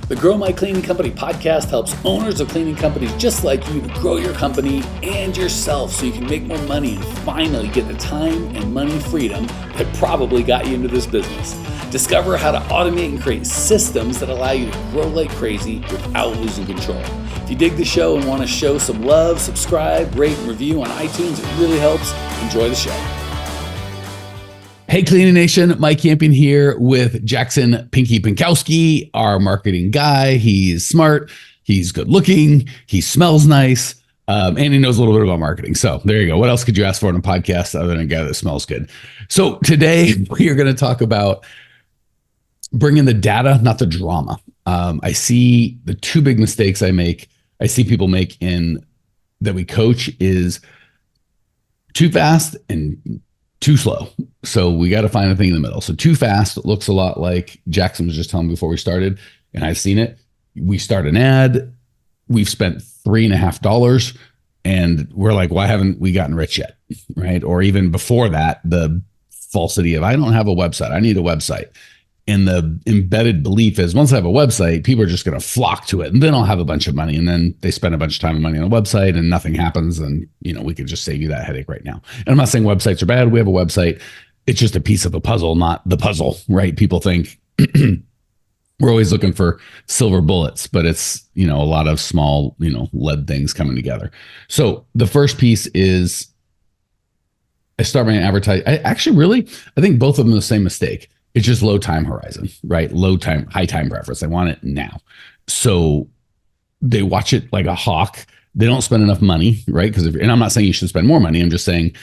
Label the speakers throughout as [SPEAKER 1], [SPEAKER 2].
[SPEAKER 1] The Grow My Cleaning Company podcast helps owners of cleaning companies just like you to grow your company and yourself so you can make more money and finally get the time and money freedom that probably got you into this business. Discover how to automate and create systems that allow you to grow like crazy without losing control. If you dig the show and want to show some love, subscribe, rate, and review on iTunes. It really helps. Enjoy the show. Hey, Cleaning Nation, Mike Campion here with Jackson Pinkoski, our marketing guy. He's smart, he's good looking, he smells nice, and he knows a little bit about marketing. So there you go. What else could you ask for in a podcast other than a guy that smells good? So today we are going to talk about bringing the data, not the drama. I see the two big mistakes I see people make in that we coach is too fast and too slow. So we got to find a thing in the middle. So too fast looks a lot like Jackson was just telling me before we started, and I've seen it. We start an ad, we've spent $3.50, and we're like, why haven't we gotten rich yet? Right? Or even before that, the falsity of I don't have a website, I need a website. And the embedded belief is once I have a website, people are just going to flock to it, and then I'll have a bunch of money. And then they spend a bunch of time and money on a website and nothing happens. And, we could just save you that headache right now. And I'm not saying websites are bad. We have a website. It's just a piece of a puzzle, not the puzzle, right? People think we're always looking for silver bullets, but it's, a lot of small, lead things coming together. So the first piece is I start my advertising. I think both of them are the same mistake. It's just low time horizon, right? High time preference. I want it now. So they watch it like a hawk. They don't spend enough money, right? And I'm not saying you should spend more money. I'm just saying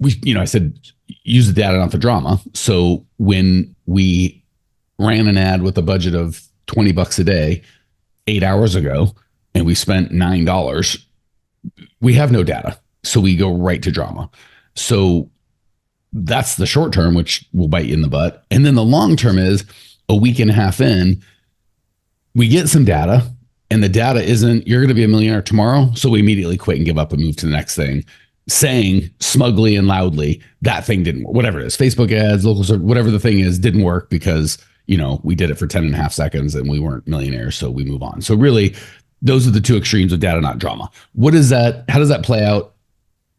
[SPEAKER 1] I said, use the data, not the drama. So when we ran an ad with a budget of $20 a day 8 hours ago, and we spent $9, we have no data. So we go right to drama. So that's the short term, which will bite you in the butt. And then the long term is a week and a half in, we get some data, and the data isn't, you're going to be a millionaire tomorrow. So we immediately quit and give up and move to the next thing, saying smugly and loudly, that thing didn't work. Whatever it is, Facebook ads, local service, whatever the thing is, didn't work because, we did it for 10 and a half seconds and we weren't millionaires. So we move on. So really, those are the two extremes of data, not drama. How does that play out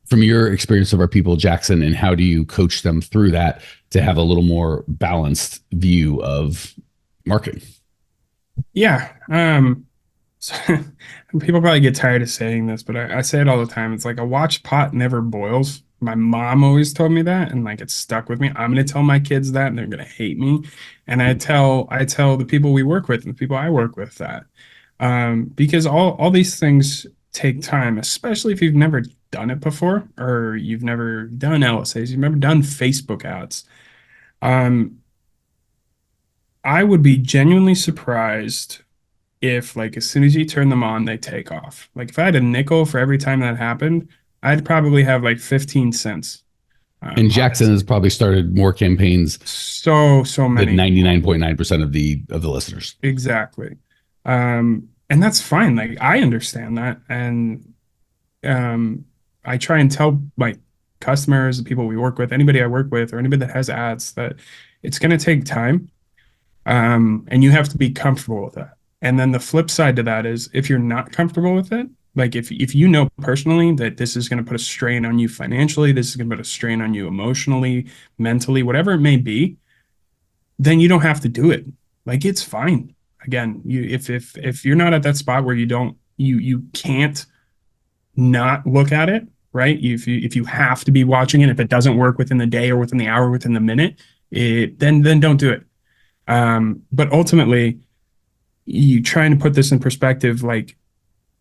[SPEAKER 1] from your experience of our people, Jackson, and how do you coach them through that to have a little more balanced view of marketing?
[SPEAKER 2] Yeah. So people probably get tired of saying this, but I say it all the time. It's like a watch pot never boils. My mom always told me that, and like it stuck with me. I'm going to tell my kids that, and they're going to hate me. And I tell the people we work with and the people I work with that, because all these things take time, especially if you've never done it before, or you've never done LSAs, you've never done Facebook ads. I would be genuinely surprised if, like, as soon as you turn them on, they take off. Like, if I had a nickel for every time that happened, I'd probably have like 15 cents.
[SPEAKER 1] And Jackson has probably started more campaigns.
[SPEAKER 2] So many.
[SPEAKER 1] 99.9% of the listeners.
[SPEAKER 2] Exactly. And that's fine. Like, I understand that. And I try and tell my customers, the people we work with, anybody I work with, or anybody that has ads, that it's going to take time. And you have to be comfortable with that. And then the flip side to that is, if you're not comfortable with it, like if you know personally that this is going to put a strain on you financially, this is going to put a strain on you emotionally, mentally, whatever it may be, then you don't have to do it. Like, it's fine. Again, if you're not at that spot where you can't not look at it, right? If you have to be watching it, if it doesn't work within the day or within the hour, within the minute, then don't do it. But ultimately, you trying to put this in perspective, like,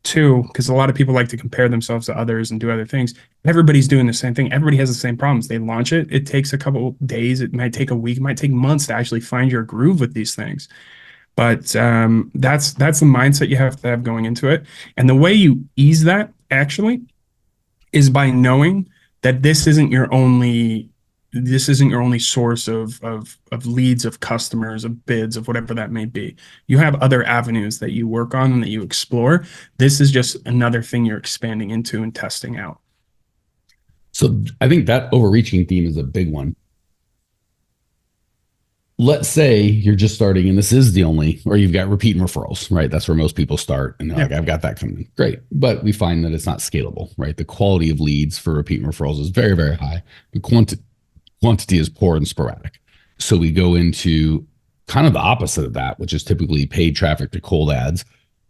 [SPEAKER 2] too, because a lot of people like to compare themselves to others and do other things. Everybody's doing the same thing. Everybody has the same problems. They launch it. It takes a couple days. It might take a week. It might take months to actually find your groove with these things. But that's the mindset you have to have going into it. And the way you ease that actually is by knowing that this isn't your only source of leads, of customers, of bids, of whatever that may be. You have other avenues that you work on and that you explore. This is just another thing you're expanding into and testing out.
[SPEAKER 1] So I think that overreaching theme is a big one. let's say you're just starting and this is the only, or you've got repeat and referrals, right? That's where most people start. And they're
[SPEAKER 2] Yeah.
[SPEAKER 1] like, I've got that coming. Great. But we find that it's not scalable, right? The quality of leads for repeat and referrals is very, very high. The quantity is poor and sporadic. So we go into kind of the opposite of that, which is typically paid traffic to cold ads,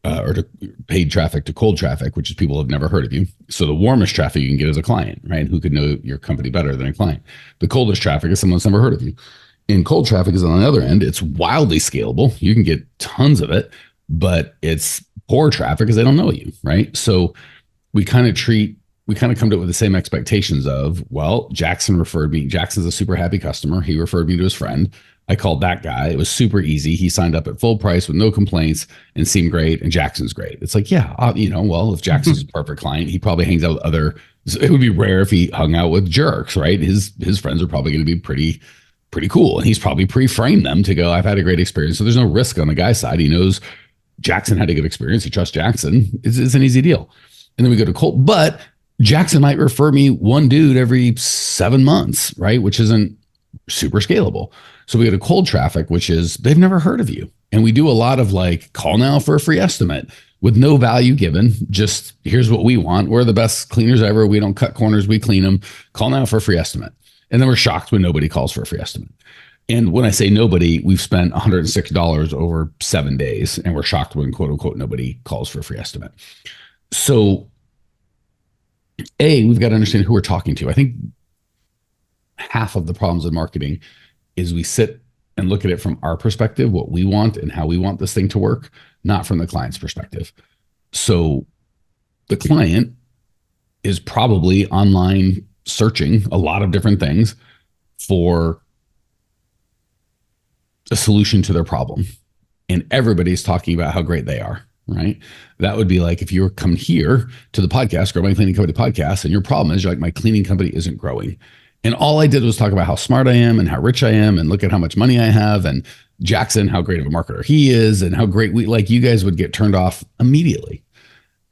[SPEAKER 1] or to paid traffic to cold traffic, which is people have never heard of you. So the warmest traffic you can get is a client, right? Who could know your company better than a client? The coldest traffic is someone that's never heard of you. And cold traffic is on the other end. It's wildly scalable. You can get tons of it, but it's poor traffic because they don't know you, right? So we kind of come to it with the same expectations of, well, Jackson referred me. Jackson's a super happy customer. He referred me to his friend. I called that guy. It was super easy. He signed up at full price with no complaints and seemed great. And Jackson's great. It's like, yeah, well, if Jackson's a perfect client, he probably hangs out with other. It would be rare if he hung out with jerks, right? His friends are probably going to be pretty cool. And he's probably pre-framed them to go, I've had a great experience. So there's no risk on the guy's side. He knows Jackson had a good experience. He trusts Jackson. It's an easy deal. And then we go to Colt, but Jackson might refer me one dude every 7 months, right? Which isn't super scalable. So we go to cold traffic, which is they've never heard of you. And we do a lot of like, call now for a free estimate with no value given. Just here's what we want. We're the best cleaners ever. We don't cut corners. We clean them. Call now for a free estimate. And then we're shocked when nobody calls for a free estimate. And when I say nobody, we've spent $106 over 7 days. And we're shocked when quote unquote nobody calls for a free estimate. So we've got to understand who we're talking to. I think half of the problems in marketing is we sit and look at it from our perspective, what we want and how we want this thing to work, not from the client's perspective. So the client is probably online searching a lot of different things for a solution to their problem. And everybody's talking about how great they are, right? That would be like if you were come here to the podcast, Grow My Cleaning Company podcast, and your problem is you're like, my cleaning company isn't growing. And all I did was talk about how smart I am and how rich I am and look at how much money I have and Jackson, how great of a marketer he is and how great you guys would get turned off immediately.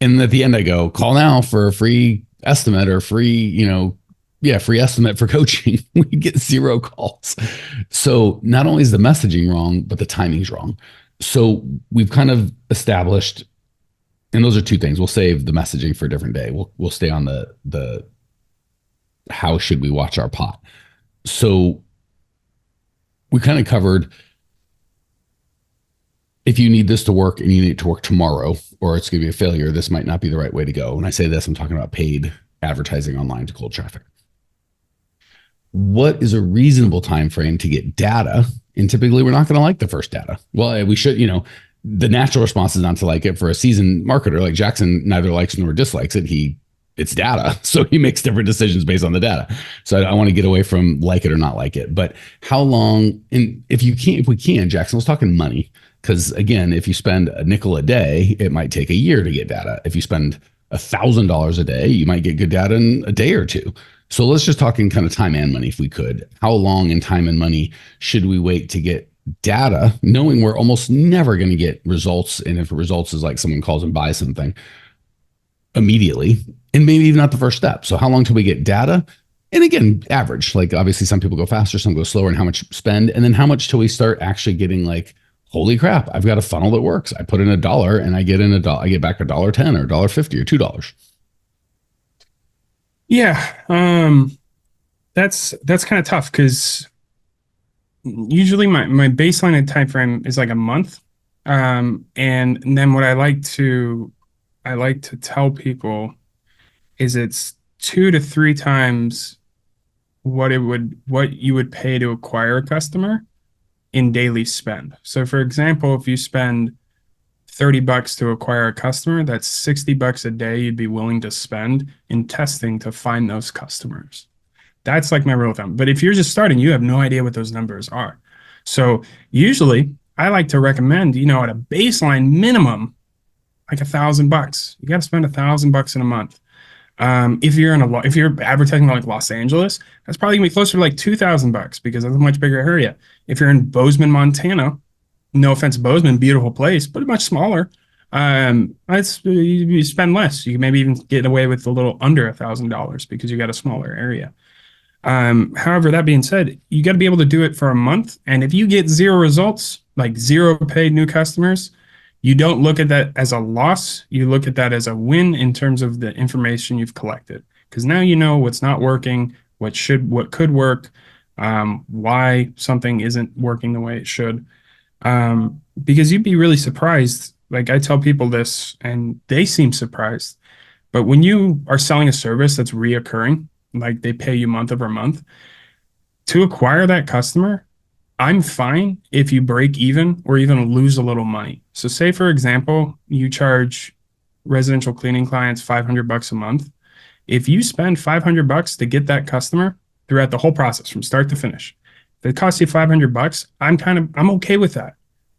[SPEAKER 1] And at the end I go, call now for a free estimate or free estimate for coaching. We get 0 calls. So not only is the messaging wrong, but the timing's wrong. So we've kind of established, and those are 2 things. We'll save the messaging for a different day. We'll stay on the how should we watch our pot. So we kind of covered if you need this to work and you need it to work tomorrow, or it's going to be a failure, this might not be the right way to go. When I say this, I'm talking about paid advertising online to cold traffic. What is a reasonable time frame to get data? And typically we're not going to like the first data. Well, we should, the natural response is not to like it. For a seasoned marketer like Jackson, neither likes nor dislikes it. It's data. So he makes different decisions based on the data. So I want to get away from like it or not like it. But how long, and if we can, Jackson, let's talk in money. Because again, if you spend a nickel a day, it might take a year to get data. If you spend $1,000 a day, you might get good data in a day or 2. So let's just talk in kind of time and money if we could. How long in time and money should we wait to get data, knowing we're almost never going to get results? And if results is like someone calls and buys something immediately, and maybe even not the first step. So how long till we get data? And again, average, like obviously some people go faster, some go slower, and how much spend, and then how much till we start actually getting like, holy crap, I've got a funnel that works. I put in $1 and I get back $1.10 or $1.50 or $2.
[SPEAKER 2] Yeah. That's kind of tough because usually my baseline and time frame is like a month. And then what I like to tell people is it's 2 to 3 times what you would pay to acquire a customer in daily spend. So for example, if you spend $30 to acquire a customer, that's $60 a day you'd be willing to spend in testing to find those customers. That's like my rule of thumb. But if you're just starting, you have no idea what those numbers are. So usually I like to recommend, at a baseline minimum, like $1,000. You got to spend $1,000 in a month. If you're advertising like Los Angeles, that's probably gonna be closer to like $2,000 because that's a much bigger area. If you're in Bozeman, Montana, no offense, Bozeman, beautiful place, but much smaller. You spend less. You can maybe even get away with a little under $1,000 because you got a smaller area. However, that being said, you got to be able to do it for a month. And if you get zero results, like zero paid new customers, you don't look at that as a loss. You look at that as a win in terms of the information you've collected. Because now you know what's not working, what could work, why something isn't working the way it should. Because you'd be really surprised. Like I tell people this and they seem surprised. But when you are selling a service that's reoccurring, like they pay you month over month, to acquire that customer, I'm fine if you break even or even lose a little money. So say, for example, you charge residential cleaning clients $500 a month. If you spend $500 to get that customer throughout the whole process from start to finish, if it costs you $500, I'm okay with that,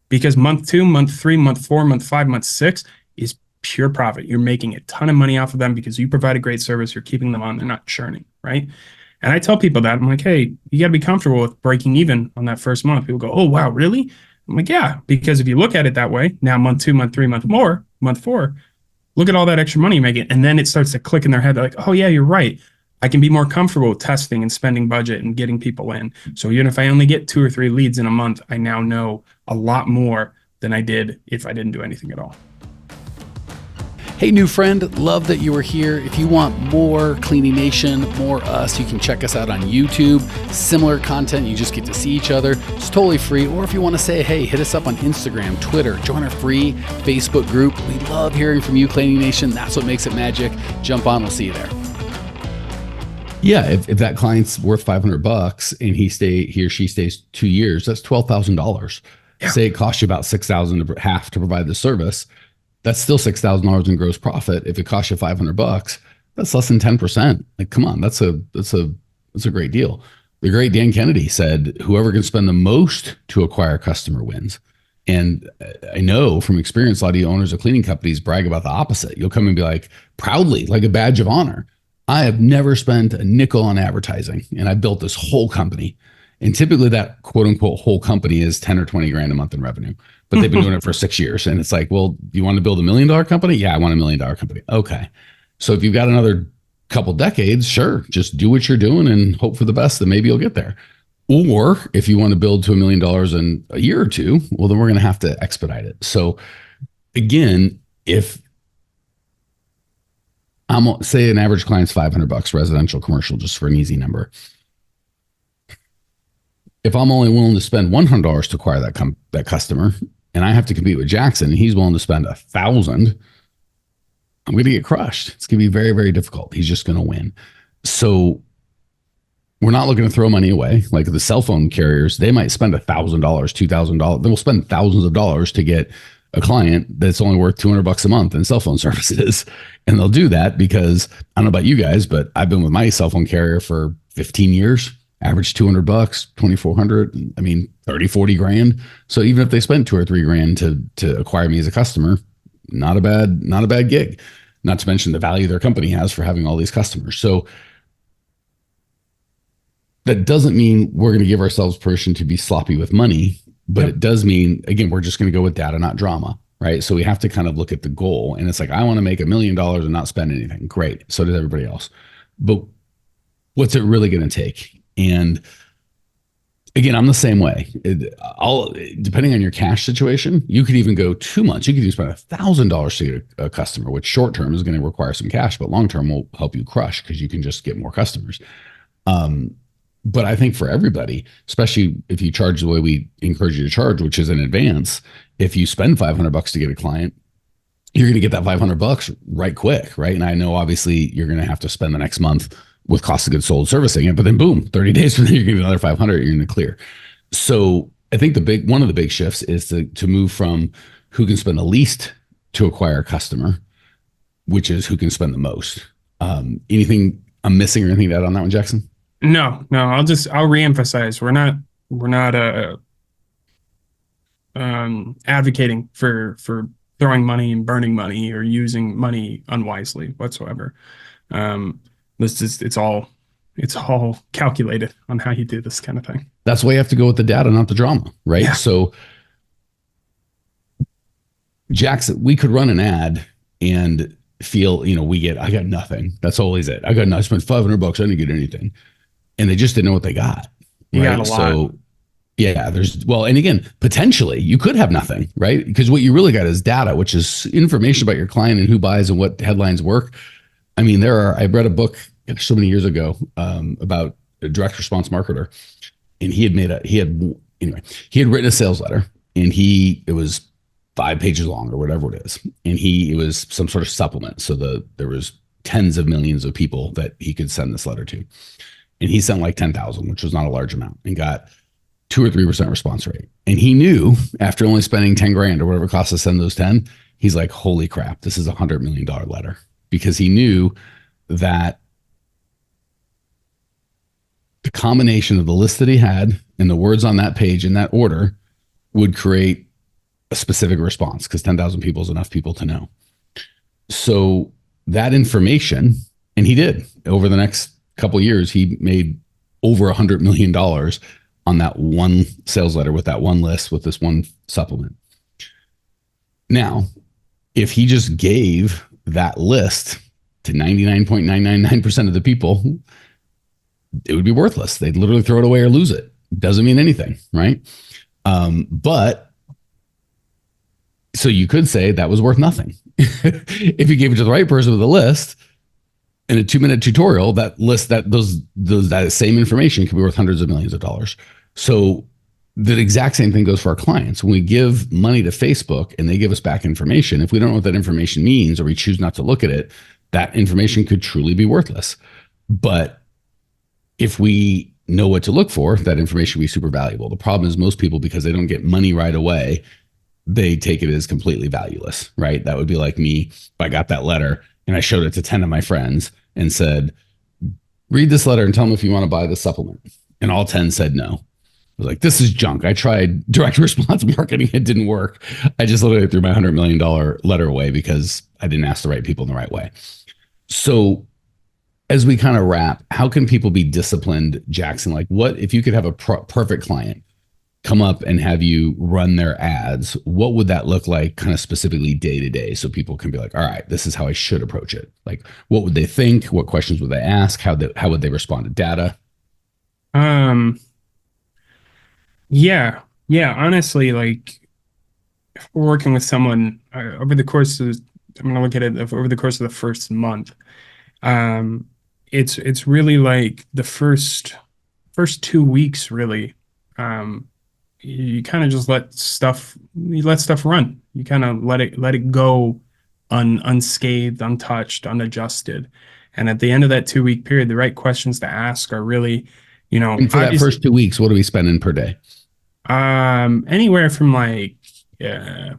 [SPEAKER 2] because month 2, month 3, month 4, month 5, month 6 is pure profit. You're making a ton of money off of them because you provide a great service. You're keeping them on. They're not churning, right? And I tell people that. I'm like, hey, you got to be comfortable with breaking even on that first month. People go, oh, wow, really? I'm like, yeah, because if you look at it that way, now month 2, month 3, month 4, look at all that extra money you're making. And then it starts to click in their head. They're like, oh, yeah, you're right. I can be more comfortable with testing and spending budget and getting people in. So even if I only get 2 or 3 leads in a month, I now know a lot more than I did if I didn't do anything at all.
[SPEAKER 1] Hey, new friend, love that you were here. If you want more Cleaning Nation, more us, you can check us out on YouTube. Similar content, you just get to see each other. It's totally free. Or if you want to say, hey, hit us up on Instagram, Twitter, join our free Facebook group. We love hearing from you, Cleaning Nation. That's what makes it magic. Jump on, we'll see you there. Yeah, if that client's worth $500 and he or she stays 2 years, that's $12,000. Yeah. Say it costs you about $6,000 half to provide the service. That's still $6,000 in gross profit. If it costs you $500, that's less than 10%. Like, come on, that's a great deal. The great Dan Kennedy said, whoever can spend the most to acquire a customer wins. And I know from experience, a lot of you owners of cleaning companies brag about the opposite. You'll come and be like, proudly, like a badge of honor, I have never spent a nickel on advertising, and I built this whole company. And typically that quote unquote whole company is 10 or 20 grand a month in revenue, but they've been doing it for 6 years. And it's like, well, you want to build $1 million company? Yeah, I want $1 million company. Okay. So if you've got another couple decades, sure, just do what you're doing and hope for the best, that maybe you'll get there. Or if you want to build to $1 million in a year or two, well, then we're going to have to expedite it. So again, if I'm say an average client's $500 residential, commercial, just for an easy number. If I'm only willing to spend $100 to acquire that customer, and I have to compete with Jackson, and he's willing to spend $1,000, I'm going to get crushed. It's going to be very, very difficult. He's just going to win. So we're not looking to throw money away. Like the cell phone carriers, they might spend $1,000, $2,000. They will spend thousands of dollars to get a client that's only worth $200 a month in cell phone services. And they'll do that because I don't know about you guys, but I've been with my cell phone carrier for 15 years. Average $200, $2,400. I mean, 30, 40 grand. So even if they spend 2 or 3 grand to acquire me as a customer, not a bad gig. Not to mention the value their company has for having all these customers. So that doesn't mean we're going to give ourselves permission to be sloppy with money, but It does mean, again, we're just going to go with data, not drama, right? So we have to kind of look at the goal, and it's like, I want to make $1 million and not spend anything. Great. So does everybody else. But what's it really going to take? And again, I'm the same way. Depending on your cash situation, you could even go 2 months. You could even spend $1,000 to get a customer, which short term is going to require some cash, but long term will help you crush because you can just get more customers. But I think for everybody, especially if you charge the way we encourage you to charge, which is in advance, if you spend $500 to get a client, you're going to get that $500 right quick, right? And I know obviously you're going to have to spend the next month with cost of goods sold servicing it, but then boom, 30 days from there, you're getting another 500, you're in the clear. So I think one of the big shifts is to move from who can spend the least to acquire a customer, which is who can spend the most. Anything I'm missing or anything to add on that one, Jackson?
[SPEAKER 2] No, I'll reemphasize. We're not advocating for throwing money and burning money or using money unwisely whatsoever. It's all calculated on how you do this kind of thing.
[SPEAKER 1] That's why you have to go with the data, not the drama, right? Yeah. So Jackson, we could run an ad and feel, I got nothing. That's always it. I spent $500. I didn't get anything. and they just didn't know what they got.
[SPEAKER 2] You got a
[SPEAKER 1] Right.
[SPEAKER 2] lot.
[SPEAKER 1] So yeah, and again, potentially you could have nothing, right? Because what you really got is data, which is information about your client and who buys and what headlines work. I mean, I read a book so many years ago about a direct response marketer, and he had written a sales letter, and it was 5 pages long or whatever it is, and it was some sort of supplement. So there was tens of millions of people that he could send this letter to, and he sent like 10,000, which was not a large amount, and got 2 or 3% response rate. And he knew after only spending 10 grand or whatever it costs to send those 10, he's like, holy crap, this is $100 million letter, because he knew that the combination of the list that he had and the words on that page in that order would create a specific response, because 10,000 people is enough people to know. So that information, and he did, over the next couple of years, he made over $100 million on that one sales letter with that one list with this one supplement. Now, if he just gave that list to 99.999% of the people, it would be worthless. They'd literally throw it away or lose it. Doesn't mean anything, right? But so you could say that was worth nothing. If you gave it to the right person with a list in a 2-minute tutorial, that same information could be worth hundreds of millions of dollars. So the exact same thing goes for our clients. When we give money to Facebook and they give us back information, if we don't know what that information means or we choose not to look at it, that information could truly be worthless. But if we know what to look for, that information will be super valuable. The problem is most people, because they don't get money right away, they take it as completely valueless, right? That would be like me if I got that letter and I showed it to 10 of my friends and said, read this letter and tell them if you want to buy the supplement. And all 10 said no. I was like, this is junk. I tried direct response marketing. It didn't work. I just literally threw my $100 million letter away because I didn't ask the right people in the right way. So as we kind of wrap, how can people be disciplined, Jackson? Like, what if you could have a perfect client come up and have you run their ads? What would that look like kind of specifically day to day, so people can be like, all right, this is how I should approach it? Like, what would they think? What questions would they ask? How would they respond to data?
[SPEAKER 2] Yeah. Honestly, like, if we're working with someone over the course of, I'm going to look at it over the course of the first month. It's really like the first 2 weeks, really. You kind of just let stuff run. You kind of let it go unscathed, untouched, unadjusted. And at the end of that 2 week period, the right questions to ask are really,
[SPEAKER 1] And for that first 2 weeks, what are we spending per day?
[SPEAKER 2] Anywhere from like,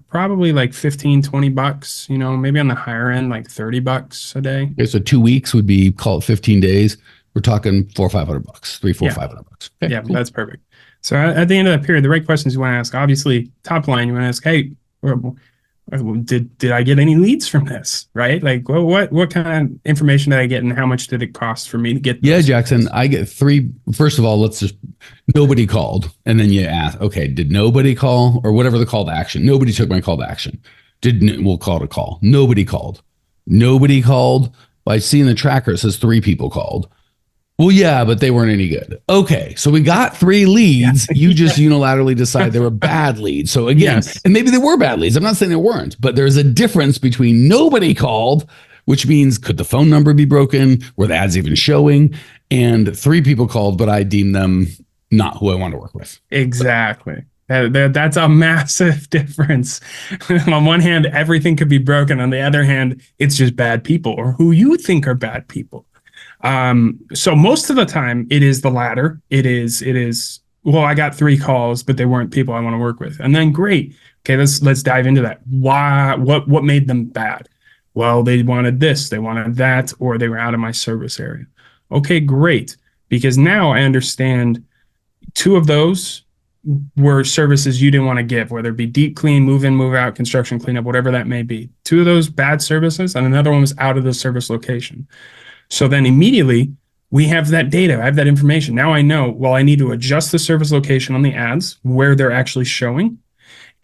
[SPEAKER 2] probably like $15-20, maybe on the higher end, like $30 a day.
[SPEAKER 1] Okay, so 2 weeks would be, call it 15 days. We're talking $400 or $500, $300-$500. Okay,
[SPEAKER 2] yeah,
[SPEAKER 1] cool.
[SPEAKER 2] That's perfect. So at the end of that period, the right questions you want to ask, obviously, top line, you want to ask, hey, did I get any leads from this? Right? Like, what kind of information did I get, and how much did it cost for me to get?
[SPEAKER 1] Yeah, Jackson, leads? I get 3. First of all, nobody called. And then you ask, okay, did nobody call, or whatever the call to action? Nobody took my call to action. We'll call it a call. Nobody called. Well, I see in the tracker, it says 3 people called. Well, yeah, but they weren't any good. Okay, so we got 3 leads. You just unilaterally decide they were bad leads. So again, yes. And maybe they were bad leads. I'm not saying they weren't, but there's a difference between nobody called, which means could the phone number be broken? Were the ads even showing? And 3 people called, but I deemed them not who I want to work with.
[SPEAKER 2] Exactly. That's a massive difference. On one hand, everything could be broken. On the other hand, it's just bad people, or who you think are bad people. So most of the time it is the latter. It is, well, I got 3 calls, but they weren't people I want to work with. And then great. Okay, let's dive into that. Why, what made them bad? Well, they wanted this, they wanted that, or they were out of my service area. Okay, great. Because now I understand 2 of those were services you didn't want to give, whether it be deep clean, move in, move out, construction cleanup, whatever that may be. 2 of those bad services, and another one was out of the service location. So then immediately we have that data. I have that information. Now I know, well, I need to adjust the service location on the ads where they're actually showing.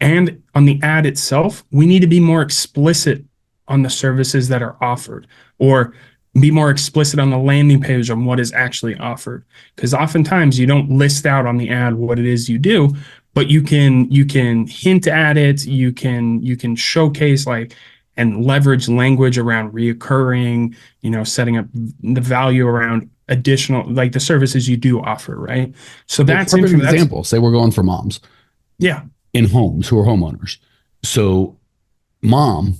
[SPEAKER 2] And on the ad itself, we need to be more explicit on the services that are offered, or be more explicit on the landing page on what is actually offered. Because oftentimes you don't list out on the ad what it is you do, but you can hint at it. You can showcase like and leverage language around reoccurring, setting up the value around additional, like the services you do offer, right? So that's
[SPEAKER 1] an example. Say we're going for moms.
[SPEAKER 2] Yeah.
[SPEAKER 1] In homes who are homeowners. So mom,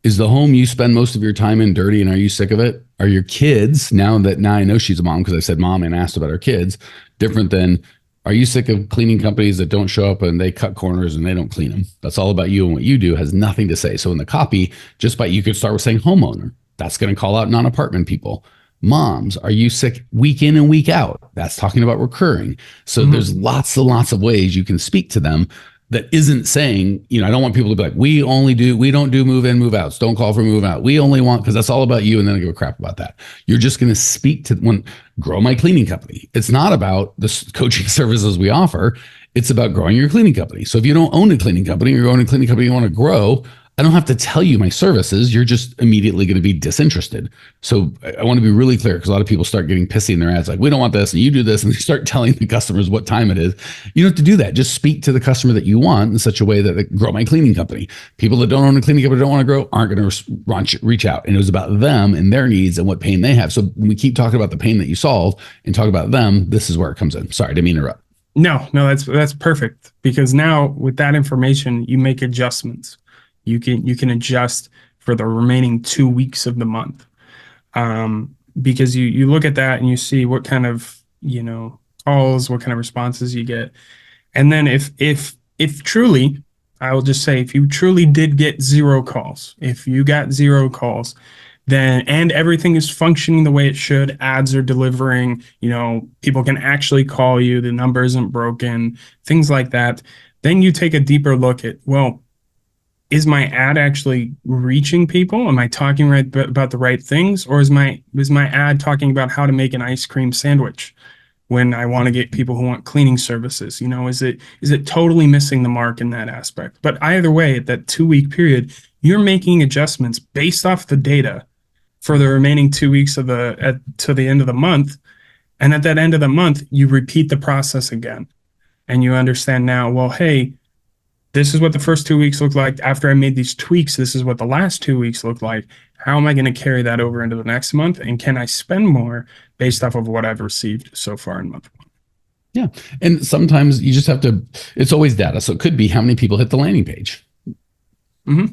[SPEAKER 1] is the home you spend most of your time in dirty, and are you sick of it? Are your kids, now I know she's a mom because I said mom and asked about her kids, different than, are you sick of cleaning companies that don't show up and they cut corners and they don't clean them? That's all about you, and what you do has nothing to say. So in the copy, you could start with saying homeowner. That's going to call out non-apartment people. Moms, are you sick week in and week out? That's talking about recurring. So there's lots and lots of ways you can speak to them that isn't saying, I don't want people to be like, we don't do move in, move outs. Don't call for move out. We only want, because that's all about you. And then I give a crap about that. You're just going to speak to grow my cleaning company. It's not about the coaching services we offer. It's about growing your cleaning company. So if you don't own a cleaning company, or you own a cleaning company you want to grow, I don't have to tell you my services. You're just immediately going to be disinterested. So I want to be really clear, because a lot of people start getting pissy in their ads, like, we don't want this and you do this, and they start telling the customers what time it is. You don't have to do that. Just speak to the customer that you want in such a way that they grow my cleaning company. People that don't own a cleaning company, don't want to grow, aren't going to reach out. And it was about them and their needs and what pain they have. So when we keep talking about the pain that you solve and talk about them, this is where it comes in. Sorry, I didn't mean to interrupt.
[SPEAKER 2] No, that's perfect, because now with that information, you make adjustments. You can adjust for the remaining 2 weeks of the month, because you look at that and you see what kind of calls, what kind of responses you get, and then if truly, I will just say, if you truly did get 0 calls, if you got 0 calls, then and everything is functioning the way it should, ads are delivering, people can actually call you, the number isn't broken, things like that, then you take a deeper look at, well, is my ad actually reaching people? Am I talking about the right things? Or is my ad talking about how to make an ice cream sandwich when I want to get people who want cleaning services? Is it totally missing the mark in that aspect? But either way, at that 2-week period, you're making adjustments based off the data for the remaining 2 weeks to the end of the month. And at that end of the month, you repeat the process again. And you understand now, well, hey, this is what the first 2 weeks look like. After I made these tweaks, this is what the last 2 weeks look like. How am I going to carry that over into the next month? And can I spend more based off of what I've received so far in month 1?
[SPEAKER 1] Yeah. And sometimes you just have to, it's always data. So it could be how many people hit the landing page.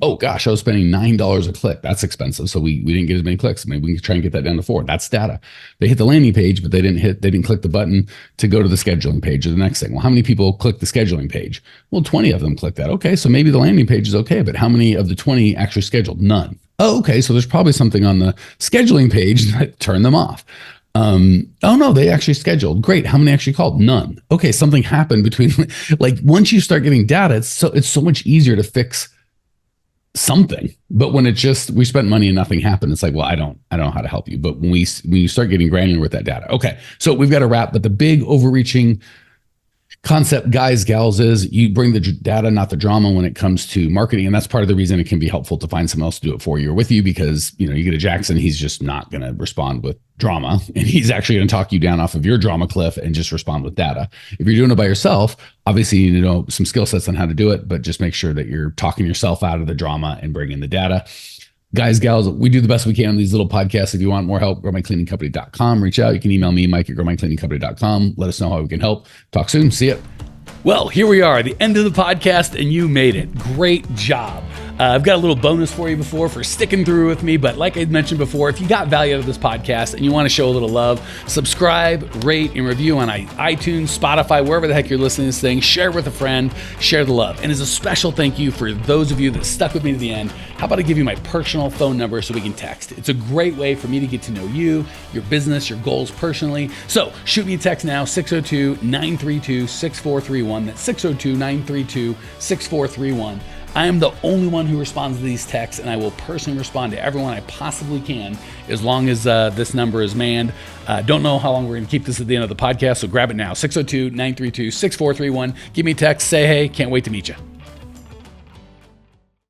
[SPEAKER 1] Oh gosh, I was spending $9 a click. That's expensive. So we didn't get as many clicks. Maybe we can try and get that down to 4. That's data. They hit the landing page, but they didn't click the button to go to the scheduling page or the next thing. Well, how many people click the scheduling page? Well, 20 of them click that. Okay. So maybe the landing page is okay, but how many of the 20 actually scheduled? None. Oh, okay. So there's probably something on the scheduling page that turned them off. Oh no, they actually scheduled. Great. How many actually called? None. Okay. Something happened between, like, once you start getting data, it's so much easier to fix something. But when it's just, we spent money and nothing happened, it's like, well, I don't know how to help you. But when you start getting granular with that data, okay. So we've got to wrap, but the big overreaching concept, guys, gals, is you bring the data, not the drama, when it comes to marketing. And that's part of the reason it can be helpful to find someone else to do it for you or with you, because, you get a Jackson, he's just not going to respond with drama. And he's actually going to talk you down off of your drama cliff and just respond with data. If you're doing it by yourself, obviously you need to know some skill sets on how to do it, but just make sure that you're talking yourself out of the drama and bringing the data. Guys, gals, we do the best we can on these little podcasts. If you want more help, growmycleaningcompany.com. Reach out. You can email me, Mike at growmycleaningcompany.com. Let us know how we can help. Talk soon. See ya. Well, here we are, the end of the podcast, and you made it. Great job. I've got a little bonus for you for sticking through with me. But like I mentioned before, if you got value out of this podcast and you want to show a little love, subscribe, rate, and review on iTunes, Spotify, wherever the heck you're listening to this thing. Share it with a friend. Share the love. And as a special thank you for those of you that stuck with me to the end, how about I give you my personal phone number so we can text? It's a great way for me to get to know you, your business, your goals personally. So shoot me a text now, 602-932-6431. That's 602-932-6431. I am the only one who responds to these texts, and I will personally respond to everyone I possibly can as long as this number is manned. Don't know how long we're going to keep this at the end of the podcast, so grab it now, 602-932-6431. Give me a text, say hey, can't wait to meet you.